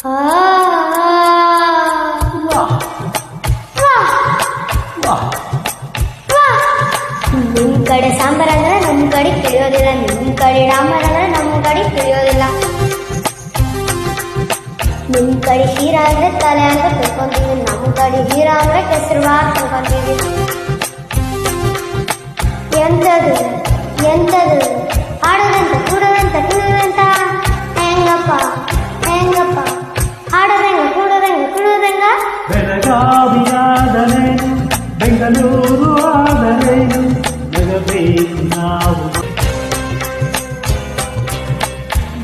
ಆ ವಾಹ್ ವಾಹ್ ವಾಹ್ ನಿಮ್ ಕಡೆ ಸಾಂಬಾರ್ ಅಂದ್ರೆ ನಮ್ ಕಡೆ ತಿಳಿಯೋದಿಲ್ಲ, ನಿಮ್ ಕಡೆ ಡಾಂಬರ್ ಅಂದ್ರೆ ನಮ್ ಕಡೆ ತಿಳಿಯೋದಿಲ್ಲ. ನಿಮ್ ಕಡೆ ಹೀರ ಅಂದ್ರೆ ತಲೆ ಅಂತ ತಿಳ್ಕೊಂತೀವಿ, ನಮ್ ಕಡೆ ಹೀರ ಅಂದ್ರೆ ಕೆಸರುವಾರ ತಿಳ್ಕೊಂತೀವಿ. ಎಂತದು ಎಂತದು ಆಡೋದಂತ ಕೂಡೋದಂತ ಕುಡಿಯೋದಂತ ಹೆಂಗಪ್ಪ ಹೆಂಗಪ್ಪ ಆಡೋದಂಗ ಕೂಡೋದಂಗ ಕುಡಿಯೋದಂಗ. ಬೆಳಗಾವಿಯಾದರೇನು ಬೆಂಗಳೂರು ಆದರೇನು ಬೆಳಬೇಕು ನಾವು.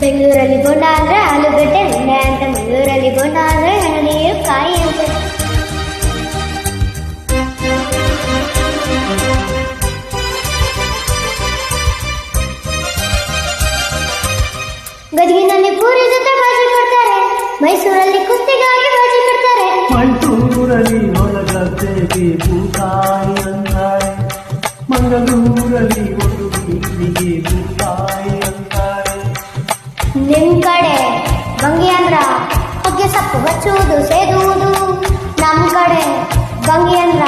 ಬೆಂಗಳೂರಲ್ಲಿ ಬೋಂಡ ಅಂದ್ರೆ ಆಲೂಗಡ್ಡೆ ಉಂಡೆ ಅಂತ, ಬೆಂಗಳೂರಲ್ಲಿ ಬೋಂಡ ಅಂದ್ರೆ ಹಣ್ಣೀರು ಕಾಯಿ ಅಂತ. ಗದಗಿನಲ್ಲಿ ಪೂರಿ ಜೊತೆ ಬಾಜಿ ಕೊಡ್ತಾರೆ, ಮೈಸೂರಲ್ಲಿ ಕುಸ್ತಿಗಾಗಿ ಬಾಜಿ ಕೊಡ್ತಾರೆ. ಮೈಸೂರಲ್ಲಿ ಹೊಲಗದ್ದೆಗೆ ಭೂತಾಯಿ ಅಂತಾರೆ, ಮಂಗಳೂರಲ್ಲಿ ಒಂದು ಬೀದಿಗೆ ಭೂತಾಯಿ ಅಂತಾರೆ. ನಿಮ್ ಕಡೆ ಬಂಗಿ ಅಂದ್ರ ಹೊಗೆ ಸೊಪ್ಪು ಹಚ್ಚುವುದು ಸೇದುವುದು, ನಮ್ ಕಡೆ ಬಂಗಿ ಅಂದ್ರ